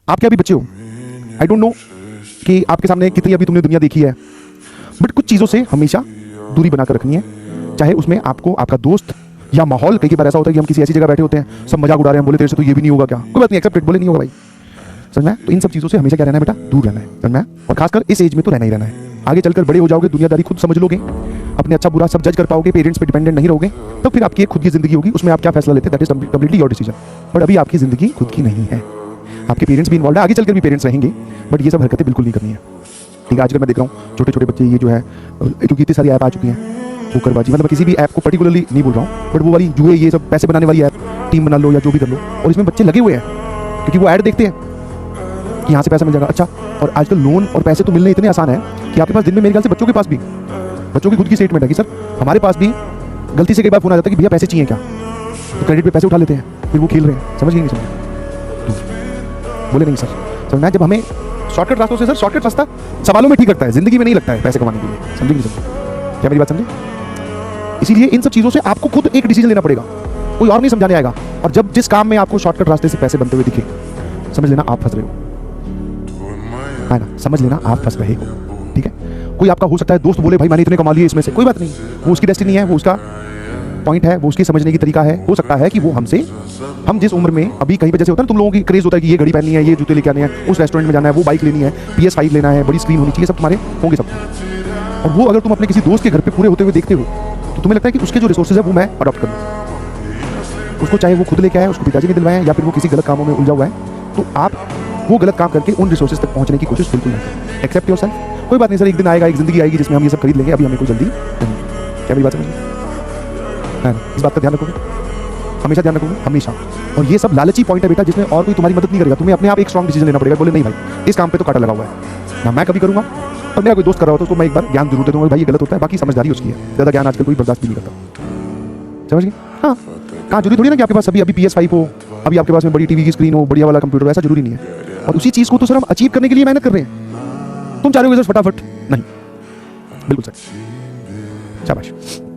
आप क्या अभी बच्चे हो, आई डोंट नो कि आपके सामने कितनी अभी तुमने दुनिया देखी है, बट कुछ चीज़ों से हमेशा दूरी बनाकर रखनी है। चाहे उसमें आपको आपका दोस्त या माहौल, कई बार ऐसा होता है कि हम किसी ऐसी जगह बैठे होते हैं, सब मजाक उड़ा रहे हैं, बोले तेरे से तो ये भी नहीं होगा क्या, कोई बात नहीं, एक्सेप्टेड, बोले नहीं होगा भाई, समझ में? तो इन सब चीज़ों से हमेशा क्या रहना है बेटा, दूर रहना है, समझ में? और खासकर इस एज में तो रहना ही रहना है। आगे चलकर बड़े हो जाओगे, दुनियादारी खुद समझ लोगे, अपने अच्छा बुरा सब जज कर पाओगे, पेरेंट्स पे डिपेंडेंट नहीं रहोगे, तो फिर आपकी एक खुद की जिंदगी होगी, उसमें आप क्या फैसला लेते हैं that is completely your decision. But अभी आपकी जिंदगी खुद की नहीं है, आपके पेरेंट्स भी इन्वॉल्व है, आगे चलकर भी पेरेंट्स रहेंगे, बट ये सब हरकतें बिल्कुल नहीं करनी है, ठीक है? आजकल मैं देख रहा हूँ छोटे छोटे बच्चे, ये जो है क्योंकि इतनी सारी ऐप आ चुकी हैं, पोकरबाजी, मतलब किसी भी ऐप को पर्टिकुलरली नहीं बोल रहा हूँ, बट वो वाली जुए, ये सब पैसे बनाने वाली ऐप, टीम बना लो या जो भी कर लो, और इसमें बच्चे लगे हुए हैं क्योंकि वो ऐड देखते हैं कि यहाँ से पैसा मिल जाएगा। अच्छा, और आजकल लोन और पैसे तो मिलने इतने आसान है कि आपके पास दिन में मेरे ख्याल से बच्चों के पास भी, बच्चों की खुद की स्टेटमेंट है कि सर हमारे पास भी गलती से कई बार फोन आ जाता है कि भैया पैसे चाहिए क्या, तो क्रेडिट पे पैसे उठा लेते हैं, फिर वो खेल रहे हैं, समझ गए नहीं समझ? बोले नहीं सर, समझना, जब हमें शॉर्टकट रास्तों से, सर शॉर्टकट रास्ता सवालों में ठीक लगता है, जिंदगी में नहीं लगता है पैसे कमाने के लिए, समझे नहीं समझे? क्या मेरी बात समझे? इसीलिए इन सब चीज़ों से आपको खुद एक डिसीजन लेना पड़ेगा, कोई और नहीं समझाने आएगा। और जब जिस काम में आपको शॉर्टकट रास्ते से पैसे बनते हुए दिखे, समझ लेना आप फंस रहे हो, है ना? समझ लेना आप फंस रहे हो, ठीक है? कोई आपका हो सकता है दोस्त बोले भाई मैंने इतने कमा लिए इसमें से, कोई बात नहीं, वो उसकी डेस्टिनी है, वो उसका पॉइंट है, वो उसकी समझने की तरीका है। हो सकता है कि वो हमसे, हम जिस उम्र में अभी कहीं पे जैसे होता है ना, तुम लोगों की क्रेज होता है कि ये घड़ी पहननी है, ये जूते लेके आने हैं, उस रेस्टोरेंट में जाना है, वो बाइक लेनी है, PS5 लेना है, बड़ी स्क्रीन होनी चाहिए, सब तुम्हारे होंगे सब। और वो अगर तुम अपने किसी दोस्त के घर पे पूरे होते हुए देखते हो तो तुम्हें लगता है कि उसके जो रिसोर्सेज है वो मैं अडॉप्ट कर लूँ, उसको चाहे वो खुद लेके आए, उसको पिताजी ने दिलवाए, या फिर वो किसी गलत कामों में उलझा हुआ है, तो आप वो गलत काम करके उन रिसोर्सेज तक पहुंचने की कोशिश बिल्कुल नहीं करें। एक्सेप्ट योरसेल्फ, कोई बात नहीं सर, एक दिन आएगा, एक जिंदगी आएगी जिसमें हम ये सब खरीद लेंगे, अभी हमें कोई जल्दी नहीं। क्या मेरी बात समझ है? इस बात का ध्यान रखोगे, हमेशा ध्यान रखोगे, हमेशा। और ये सब लालची पॉइंट है बेटा, जिसमें और कोई तुम्हारी मदद नहीं करेगा, तुम्हें अपने आप एक स्ट्रॉन्ग डिसीजन लेना पड़ेगा, बोले नहीं भाई इस काम पे तो कांटा लगा हुआ है ना, मैं कभी करूंगा, और मेरा कोई दोस्त कर रहा हो तो उसको मैं एक बार ज्ञान जरूर दे दूंगा, भाई ये गलत होता है, बाकी समझदारी उसकी है, ज़्यादा ज्ञान आजकल कोई बर्दाश्त भी नहीं करता, समझ गए? हाँ, कहाँ जरूरी थोड़ी ना कि आपके पास अभी PS5 हो, अभी आपके पास में बड़ी टीवी की स्क्रीन हो, बढ़िया वाला कंप्यूटर हो, ऐसा जरूरी नहीं है। और उसी चीज़ को तो सर हम अचीव करने के लिए मेहनत कर रहे हैं, तुम चाह रहे हो सर फटाफट, नहीं, बिल्कुल सर, शाबाश।